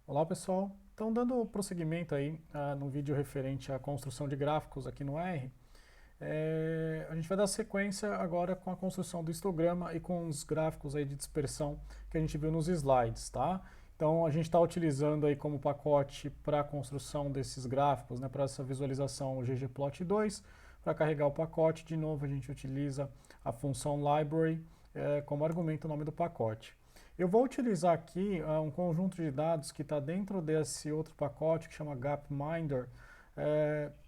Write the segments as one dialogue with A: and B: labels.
A: Olá pessoal, então dando prosseguimento aí no vídeo referente à construção de gráficos aqui no R, a gente vai dar sequência agora com a construção do histograma e com os gráficos aí de dispersão que a gente viu nos slides, tá? Então a gente está utilizando aí como pacote para a construção desses gráficos, né, para essa visualização o ggplot2. Para carregar o pacote, de novo a gente utiliza a função library como argumento o nome do pacote. Eu vou utilizar aqui um conjunto de dados que está dentro desse outro pacote que chama Gapminder.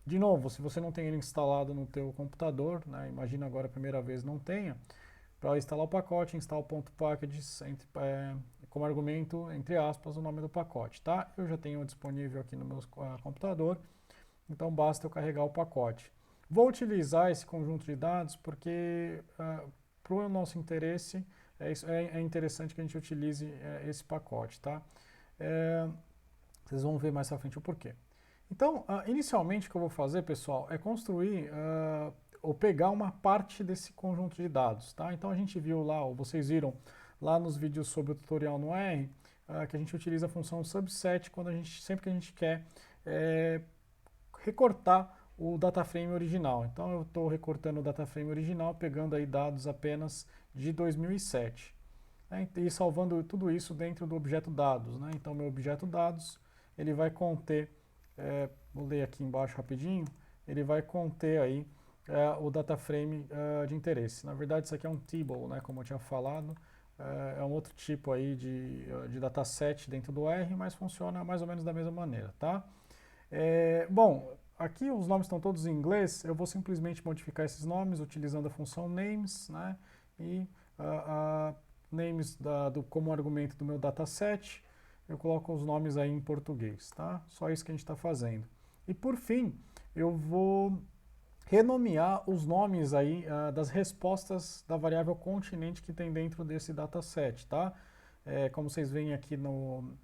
A: De novo, se você não tem ele instalado no teu computador, né, imagina agora a primeira vez não tenha, para instalar o pacote, install.packages como argumento, entre aspas, o nome do pacote, tá? Eu já tenho disponível aqui no meu computador, então basta eu carregar o pacote. Vou utilizar esse conjunto de dados porque, para o nosso interesse, é interessante que a gente utilize esse pacote, tá? Vocês vão ver mais à frente o porquê. Então, inicialmente o que eu vou fazer, pessoal, é construir ou pegar uma parte desse conjunto de dados, tá? Então a gente viu lá, ou vocês viram lá nos vídeos sobre o tutorial no R, que a gente utiliza a função subset quando sempre que a gente quer recortar o dataframe original. Então eu estou recortando o dataframe original, pegando aí dados apenas de 2007. Né, e salvando tudo isso dentro do objeto dados. Né? Então meu objeto dados, ele vai conter, vou ler aqui embaixo rapidinho, ele vai conter aí o dataframe de interesse. Na verdade isso aqui é um table, né, como eu tinha falado, é um outro tipo aí de dataset dentro do R, mas funciona mais ou menos da mesma maneira, tá? Bom, aqui os nomes estão todos em inglês, eu vou simplesmente modificar esses nomes utilizando a função names, né, e names como argumento do meu dataset, eu coloco os nomes aí em português, tá? Só isso que a gente está fazendo. E por fim, eu vou renomear os nomes aí das respostas da variável continente que tem dentro desse dataset, tá? Como vocês veem aqui no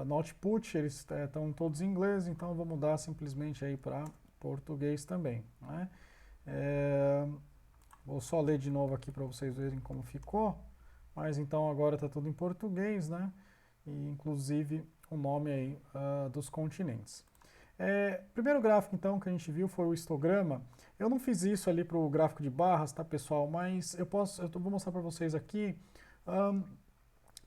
A: output, eles estão todos em inglês, então eu vou mudar simplesmente aí para português também, né? Vou só ler de novo aqui para vocês verem como ficou, mas então agora está tudo em português, né? E inclusive o nome aí dos continentes. Primeiro gráfico então que a gente viu foi o histograma. Eu não fiz isso ali para o gráfico de barras, tá pessoal? Mas eu vou mostrar para vocês aqui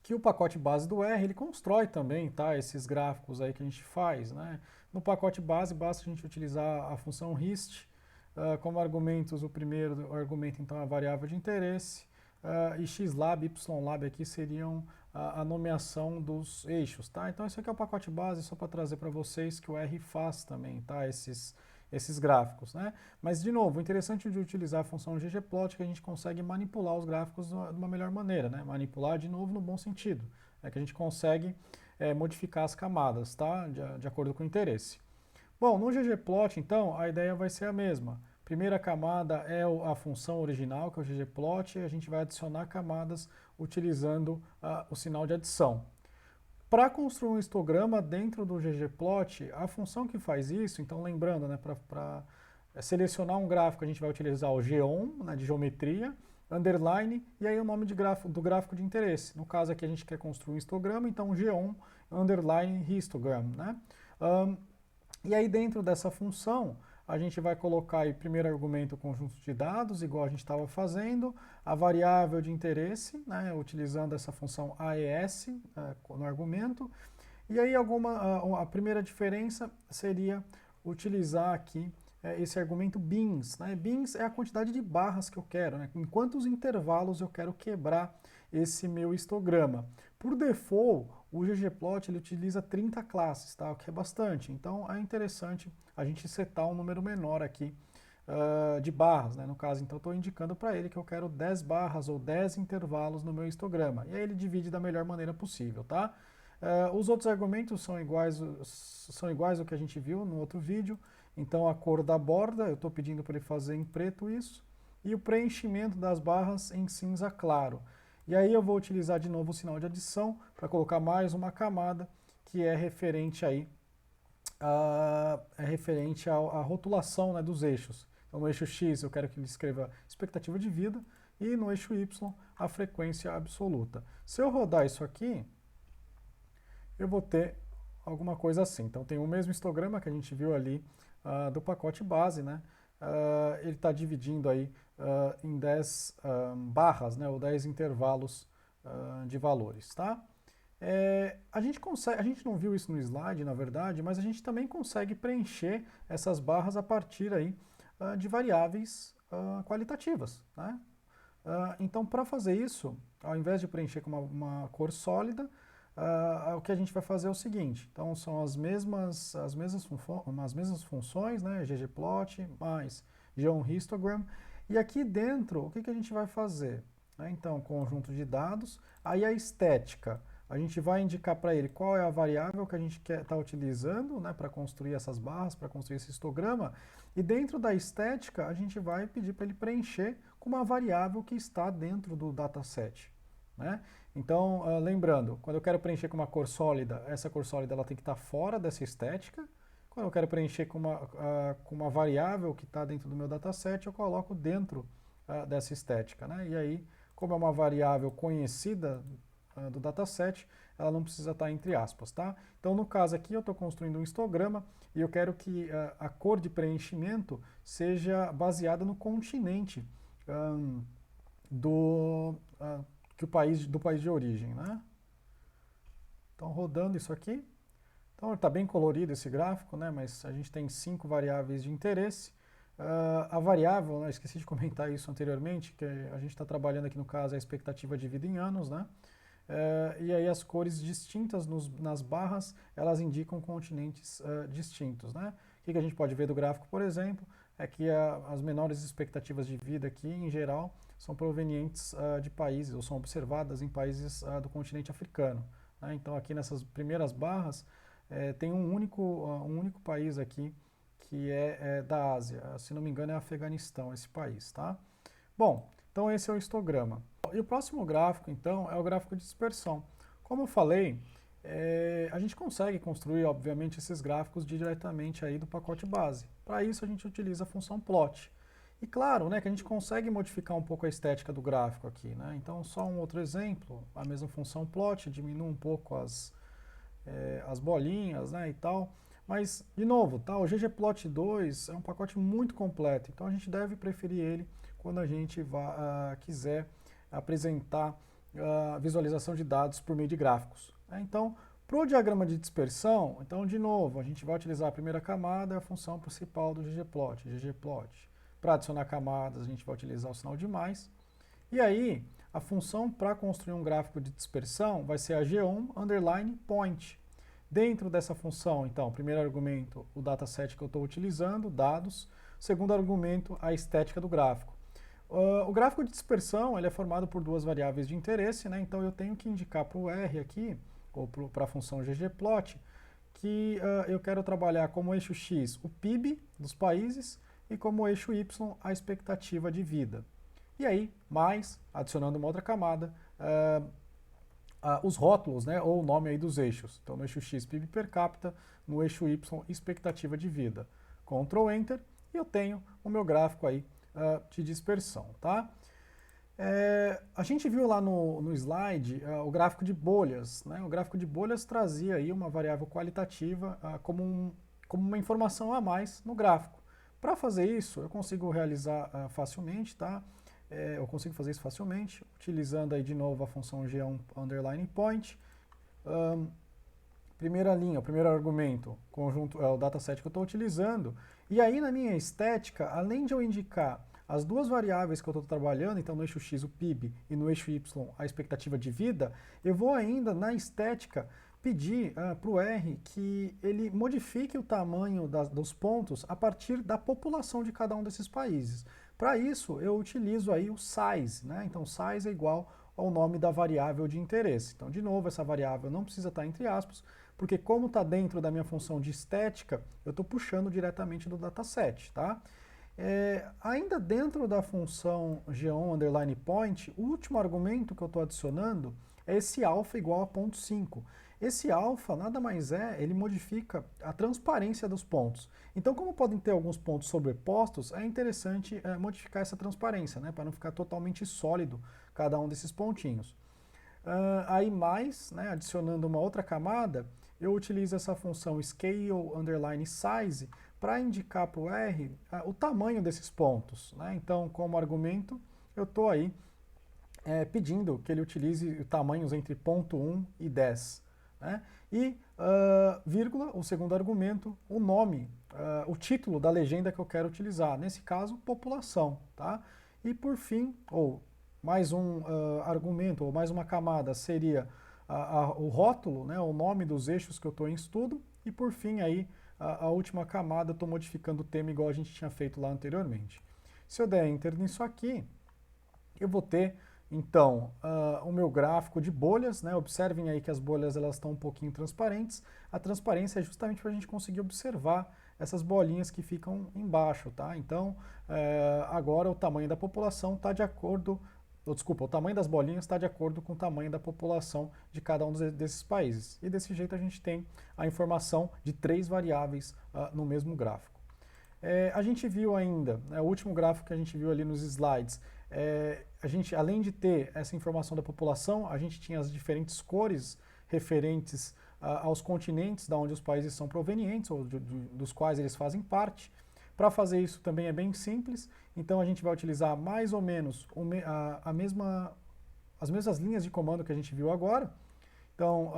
A: que o pacote base do R, ele constrói também, tá, esses gráficos aí que a gente faz, né? No pacote base, basta a gente utilizar a função hist, como argumentos, o primeiro argumento, então, é a variável de interesse, e xlab, ylab aqui seriam a nomeação dos eixos, tá? Então, esse aqui é o pacote base, só para trazer para vocês que o R faz também, tá? Esses gráficos, né? Mas, de novo, o interessante de utilizar a função ggplot é que a gente consegue manipular os gráficos de uma melhor maneira, né? Manipular, de novo, no bom sentido. É que a gente consegue modificar as camadas, tá? De acordo com o interesse. Bom, no ggplot, então, a ideia vai ser a mesma. Primeira camada é a função original, que é o ggplot, e a gente vai adicionar camadas utilizando o sinal de adição. Para construir um histograma dentro do ggplot, a função que faz isso, então lembrando, né, para selecionar um gráfico a gente vai utilizar o geom, né, de geometria, underline, e aí o nome do gráfico de interesse. No caso aqui a gente quer construir um histograma, então geom, underline, histogram. Né? E aí dentro dessa função, a gente vai colocar aí primeiro argumento o conjunto de dados, igual a gente estava fazendo, a variável de interesse, né, utilizando essa função AES no argumento, e aí a primeira diferença seria utilizar aqui esse argumento bins. Né? Bins é a quantidade de barras que eu quero, né? Em quantos intervalos eu quero quebrar esse meu histograma. Por default, o ggplot ele utiliza 30 classes, tá? O que é bastante. Então é interessante a gente setar um número menor aqui de barras. Né? No caso, então, estou indicando para ele que eu quero 10 barras ou 10 intervalos no meu histograma. E aí ele divide da melhor maneira possível, tá? Os outros argumentos são iguais ao que a gente viu no outro vídeo. Então a cor da borda, eu estou pedindo para ele fazer em preto isso. E o preenchimento das barras em cinza claro. E aí eu vou utilizar de novo o sinal de adição para colocar mais uma camada que é referente aí à rotulação, né, dos eixos. Então no eixo X eu quero que ele escreva expectativa de vida e no eixo Y a frequência absoluta. Se eu rodar isso aqui, eu vou ter alguma coisa assim. Então tem o mesmo histograma que a gente viu ali do pacote base, né? Ele está dividindo aí em 10 barras, né? Ou 10 intervalos de valores, tá? A gente consegue, a gente não viu isso no slide, na verdade, mas a gente também consegue preencher essas barras a partir aí de variáveis qualitativas, né? Então, para fazer isso, ao invés de preencher com uma cor sólida, o que a gente vai fazer é o seguinte. Então, são as mesmas funções, né? ggplot mais geohistogram. E aqui dentro, o que a gente vai fazer? Então, conjunto de dados, aí a estética. A gente vai indicar para ele qual é a variável que a gente quer estar utilizando, né, para construir essas barras, para construir esse histograma. E dentro da estética, a gente vai pedir para ele preencher com uma variável que está dentro do dataset, né? Então, lembrando, quando eu quero preencher com uma cor sólida, essa cor sólida ela tem que estar fora dessa estética. Quando eu quero preencher com uma variável que está dentro do meu dataset, eu coloco dentro dessa estética, né? E aí, como é uma variável conhecida do dataset, ela não precisa estar entre aspas, tá? Então, no caso aqui, eu estou construindo um histograma e eu quero que a cor de preenchimento seja baseada no continente do país de origem, né? Então, rodando isso aqui. Então, está bem colorido esse gráfico, né? Mas a gente tem 5 variáveis de interesse. A variável, né, esqueci de comentar isso anteriormente, que a gente está trabalhando aqui no caso a expectativa de vida em anos, né? E aí as cores distintas nas barras, elas indicam continentes distintos, né? O que a gente pode ver do gráfico, por exemplo, é que as menores expectativas de vida aqui, em geral, são provenientes de países, ou são observadas em países do continente africano, né? Então aqui nessas primeiras barras, tem um único país aqui, que é da Ásia. Se não me engano, é Afeganistão, esse país, tá? Bom, então esse é o histograma. E o próximo gráfico, então, é o gráfico de dispersão. Como eu falei, a gente consegue construir, obviamente, esses gráficos diretamente aí do pacote base. Para isso, a gente utiliza a função plot. E claro, né, que a gente consegue modificar um pouco a estética do gráfico aqui, né? Então, só um outro exemplo, a mesma função plot, diminui um pouco as bolinhas, né, e tal. Mas, de novo, tá, o ggplot2 é um pacote muito completo, então a gente deve preferir ele quando a gente quiser apresentar a visualização de dados por meio de gráficos, né? Então, para o diagrama de dispersão, então, de novo, a gente vai utilizar a primeira camada, a função principal do ggplot. Para adicionar camadas, a gente vai utilizar o sinal de mais. E aí, a função para construir um gráfico de dispersão vai ser a geom_point. Dentro dessa função, então, primeiro argumento, o dataset que eu estou utilizando, dados. Segundo argumento, a estética do gráfico. O gráfico de dispersão ele é formado por duas variáveis de interesse, né? Então eu tenho que indicar para o R aqui, ou para a função ggplot, que eu quero trabalhar como eixo X o PIB dos países e como eixo Y a expectativa de vida. E aí, mais, adicionando uma outra camada, os rótulos, né, ou o nome aí dos eixos. Então, no eixo X, PIB per capita, no eixo Y, expectativa de vida. Ctrl Enter e eu tenho o meu gráfico aí de dispersão, tá? A gente viu lá no slide o gráfico de bolhas, né? O gráfico de bolhas trazia aí uma variável qualitativa como uma informação a mais no gráfico. Para fazer isso, eu consigo realizar facilmente, tá? Eu consigo fazer isso facilmente, utilizando aí de novo a função geom_point. Primeira linha, o primeiro argumento, conjunto, é o dataset que eu estou utilizando. E aí na minha estética, além de eu indicar as duas variáveis que eu estou trabalhando, então no eixo X o PIB e no eixo Y a expectativa de vida, eu vou ainda na estética pedir para o R que ele modifique o tamanho dos pontos a partir da população de cada um desses países. Para isso, eu utilizo aí o size, né? Então, size é igual ao nome da variável de interesse. Então, de novo, essa variável não precisa estar entre aspas, porque como está dentro da minha função de estética, eu estou puxando diretamente do dataset, tá? Ainda dentro da função geom_point, o último argumento que eu estou adicionando é esse alfa igual a 0,5. Esse alfa nada mais ele modifica a transparência dos pontos. Então, como podem ter alguns pontos sobrepostos, é interessante modificar essa transparência, né, para não ficar totalmente sólido cada um desses pontinhos. Aí mais, né, adicionando uma outra camada, eu utilizo essa função scale_size para indicar para o R o tamanho desses pontos, né? Então, como argumento, eu estou aí pedindo que ele utilize tamanhos entre 0,1 e 10. Né? E, vírgula, o segundo argumento, o nome, o título da legenda que eu quero utilizar. Nesse caso, população. Tá? E por fim, ou mais um argumento, ou mais uma camada, seria o rótulo, né, o nome dos eixos que eu estou em estudo. E por fim, aí, a última camada, eu estou modificando o tema igual a gente tinha feito lá anteriormente. Se eu der Enter nisso aqui, eu vou ter então o meu gráfico de bolhas, né? Observem aí que as bolhas elas estão um pouquinho transparentes. A transparência é justamente para a gente conseguir observar essas bolinhas que ficam embaixo, tá? Então agora o tamanho da população está de acordo, desculpa, o tamanho das bolinhas está de acordo com o tamanho da população de cada um desses países. E desse jeito a gente tem a informação de 3 variáveis no mesmo gráfico. A gente viu ainda, o último gráfico que a gente viu ali nos slides, a gente, além de ter essa informação da população, a gente tinha as diferentes cores referentes aos continentes da onde os países são provenientes, ou dos quais eles fazem parte. Para fazer isso também é bem simples, então a gente vai utilizar mais ou menos as mesmas linhas de comando que a gente viu agora. Então,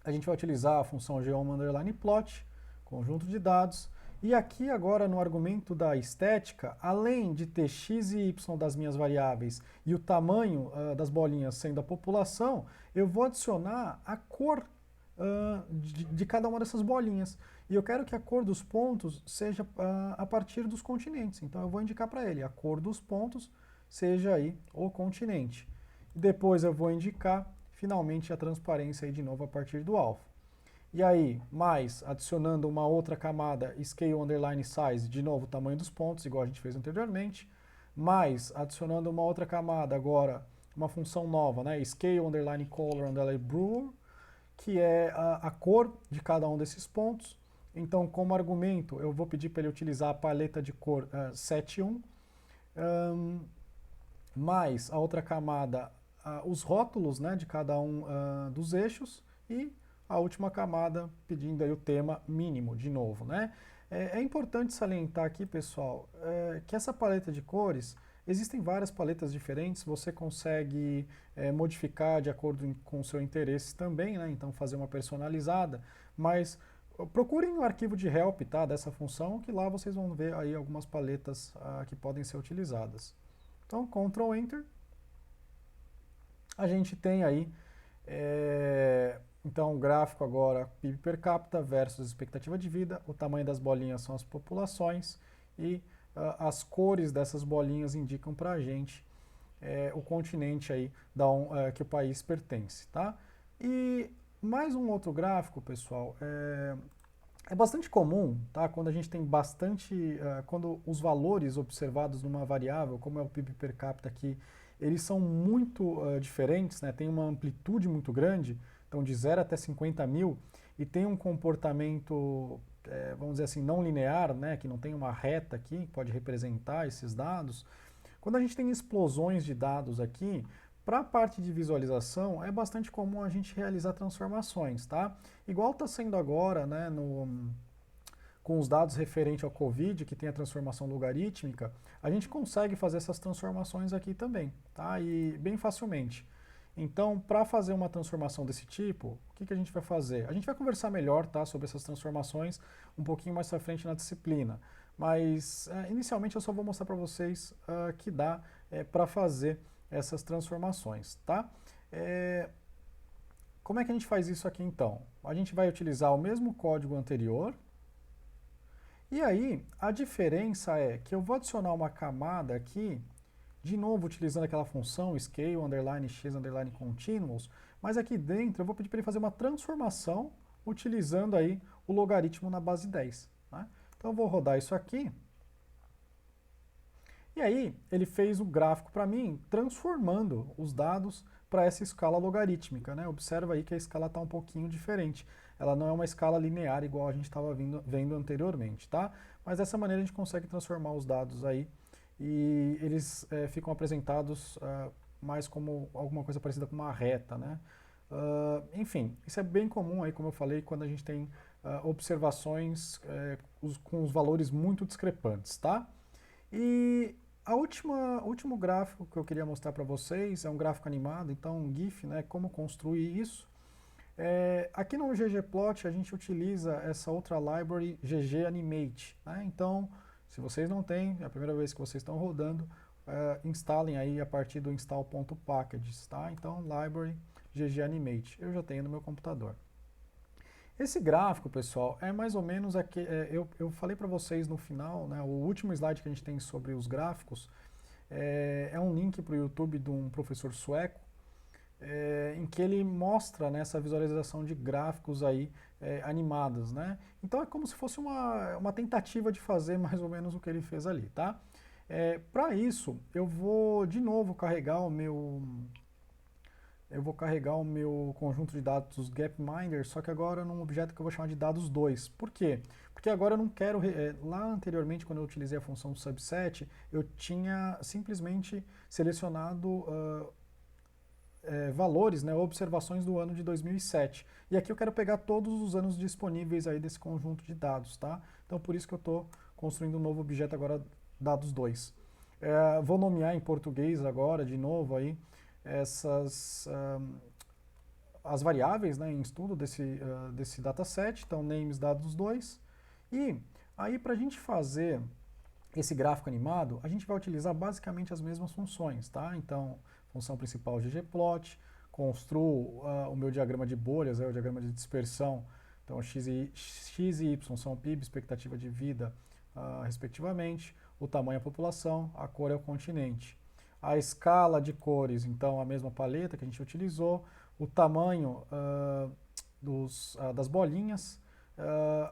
A: a gente vai utilizar a função geom_plot, conjunto de dados. E aqui agora no argumento da estética, além de ter x e y das minhas variáveis e o tamanho das bolinhas sendo a população, eu vou adicionar a cor de cada uma dessas bolinhas. E eu quero que a cor dos pontos seja a partir dos continentes. Então eu vou indicar para ele, a cor dos pontos seja aí o continente. E depois eu vou indicar finalmente a transparência aí de novo a partir do alfa. E aí, mais adicionando uma outra camada, scale_size, de novo o tamanho dos pontos, igual a gente fez anteriormente. Mais adicionando uma outra camada agora, uma função nova, né? Scale_color_brewer, que é a cor de cada um desses pontos. Então, como argumento, eu vou pedir para ele utilizar a paleta de cor 7.1. Mais a outra camada, os rótulos, né, de cada um dos eixos. E a última camada pedindo aí o tema mínimo, de novo, né? É importante salientar aqui, pessoal, que essa paleta de cores, existem várias paletas diferentes, você consegue modificar de acordo com o seu interesse também, né? Então fazer uma personalizada, mas procurem o arquivo de help, tá, dessa função, que lá vocês vão ver aí algumas paletas que podem ser utilizadas. Então, Ctrl Enter, a gente tem aí então, o gráfico agora, PIB per capita versus expectativa de vida, o tamanho das bolinhas são as populações e as cores dessas bolinhas indicam para a gente o continente aí que o país pertence, tá? E mais um outro gráfico, pessoal, é bastante comum, tá? Quando a gente tem quando os valores observados numa variável, como é o PIB per capita aqui, eles são muito diferentes, né? Tem uma amplitude muito grande, então de 0 até 50 mil, e tem um comportamento, vamos dizer assim, não linear, né? Que não tem uma reta aqui que pode representar esses dados. Quando a gente tem explosões de dados aqui, para a parte de visualização, é bastante comum a gente realizar transformações, tá? Igual está sendo agora, né, com os dados referentes ao COVID, que tem a transformação logarítmica, a gente consegue fazer essas transformações aqui também, tá? E bem facilmente. Então, para fazer uma transformação desse tipo, o que a gente vai fazer? A gente vai conversar melhor, tá, sobre essas transformações um pouquinho mais à frente na disciplina. Mas, inicialmente, eu só vou mostrar para vocês que dá para fazer essas transformações, tá? Como é que a gente faz isso aqui, então? A gente vai utilizar o mesmo código anterior, e aí a diferença é que eu vou adicionar uma camada aqui, de novo utilizando aquela função scale_x_continuous, mas aqui dentro eu vou pedir para ele fazer uma transformação utilizando aí o logaritmo na base 10. Né? Então eu vou rodar isso aqui. E aí ele fez o gráfico para mim, transformando os dados para essa escala logarítmica. Né? Observa aí que a escala está um pouquinho diferente. Ela não é uma escala linear igual a gente estava vendo anteriormente. Tá? Mas dessa maneira a gente consegue transformar os dados aí e eles ficam apresentados mais como alguma coisa parecida com uma reta, né? Enfim, isso é bem comum aí, como eu falei, quando a gente tem observações com os valores muito discrepantes, tá? E o último gráfico que eu queria mostrar para vocês é um gráfico animado, então um GIF, né, como construir isso. Aqui no ggplot a gente utiliza essa outra library ggAnimate, né? Então, se vocês não têm, é a primeira vez que vocês estão rodando, instalem aí a partir do install.packages, tá? Então, library ggAnimate, eu já tenho no meu computador. Esse gráfico, pessoal, é mais ou menos aqui, eu falei para vocês no final, né, o último slide que a gente tem sobre os gráficos é um link para o YouTube de um professor sueco, em que ele mostra, né, essa visualização de gráficos aí animados, né? Então é como se fosse uma tentativa de fazer mais ou menos o que ele fez ali, tá? Para isso, eu vou de novo carregar o meu conjunto de dados gapminder, só que agora num objeto que eu vou chamar de dados 2. Por quê? Porque agora eu não quero, lá anteriormente quando eu utilizei a função subset, eu tinha simplesmente selecionado valores, né, observações do ano de 2007. E aqui eu quero pegar todos os anos disponíveis aí desse conjunto de dados, tá? Então por isso que eu estou construindo um novo objeto agora, dados 2. Vou nomear em português agora, de novo aí, as variáveis, né, em estudo desse dataset, então names dados 2. E aí para a gente fazer esse gráfico animado, a gente vai utilizar basicamente as mesmas funções, tá? Então, função principal ggplot, construo o meu diagrama de bolhas, o diagrama de dispersão, então x e y são PIB, expectativa de vida, respectivamente, o tamanho é a população, a cor é o continente. A escala de cores, então a mesma paleta que a gente utilizou, o tamanho das bolinhas,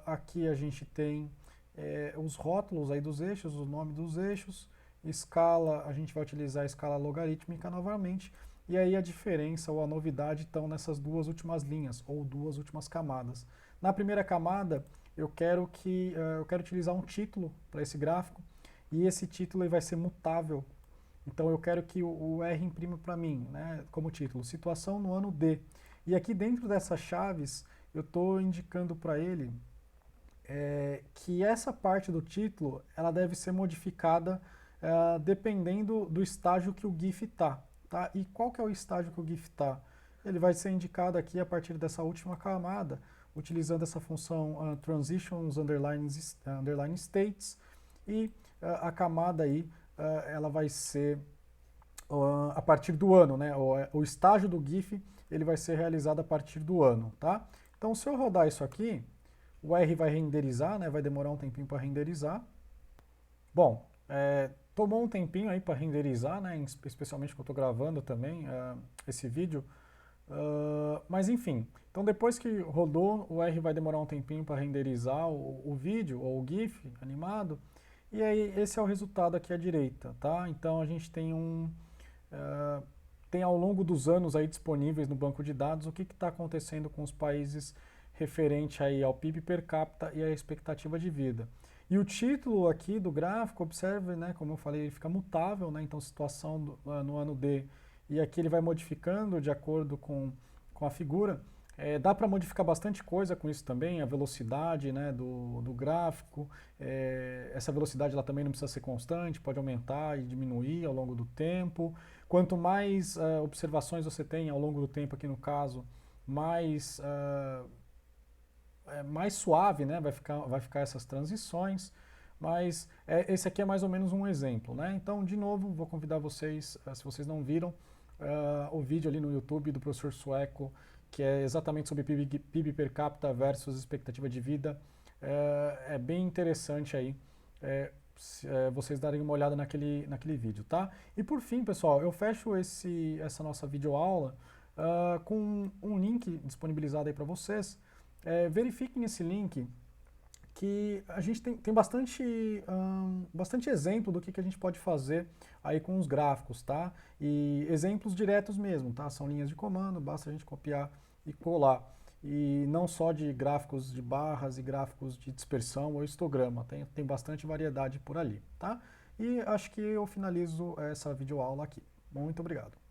A: aqui a gente tem os rótulos aí dos eixos, o nome dos eixos, escala, a gente vai utilizar a escala logarítmica novamente, e aí a diferença ou a novidade estão nessas duas últimas linhas, ou duas últimas camadas. Na primeira camada, eu quero utilizar um título para esse gráfico, e esse título vai ser mutável. Então eu quero que o R imprima para mim, né, como título, situação no ano D. E aqui dentro dessas chaves, eu estou indicando para ele que essa parte do título ela deve ser modificada dependendo do estágio que o GIF está. Tá? E qual que é o estágio que o GIF está? Ele vai ser indicado aqui a partir dessa última camada, utilizando essa função transitions underline states, e a camada aí ela vai ser a partir do ano, né? O estágio do GIF ele vai ser realizado a partir do ano, tá? Então, se eu rodar isso aqui, o R vai renderizar, né? Vai demorar um tempinho para renderizar. Bom, tomou um tempinho aí para renderizar, né? Especialmente que eu estou gravando também esse vídeo. Mas enfim, então depois que rodou, o R vai demorar um tempinho para renderizar o vídeo ou o GIF animado. E aí esse é o resultado aqui à direita, tá? Então a gente tem tem ao longo dos anos aí disponíveis no banco de dados o que está acontecendo com os países referente aí ao PIB per capita e à expectativa de vida. E o título aqui do gráfico, observe, né, como eu falei, ele fica mutável, né, então situação no ano D, e aqui ele vai modificando de acordo com a figura. Dá para modificar bastante coisa com isso também, a velocidade, né, do gráfico. Essa velocidade ela também não precisa ser constante, pode aumentar e diminuir ao longo do tempo. Quanto mais observações você tem ao longo do tempo, aqui no caso, mais suave, né, vai ficar essas transições, mas esse aqui é mais ou menos um exemplo, né? Então, de novo, vou convidar vocês, se vocês não viram, o vídeo ali no YouTube do professor sueco, que é exatamente sobre PIB per capita versus expectativa de vida. É bem interessante aí vocês darem uma olhada naquele vídeo, tá? E por fim, pessoal, eu fecho essa nossa videoaula com um link disponibilizado aí para vocês. Verifiquem esse link, que a gente tem bastante exemplo do que a gente pode fazer aí com os gráficos, tá? E exemplos diretos mesmo, tá? São linhas de comando, basta a gente copiar e colar. E não só de gráficos de barras e gráficos de dispersão ou histograma, tem bastante variedade por ali, tá? E acho que eu finalizo essa videoaula aqui. Muito obrigado.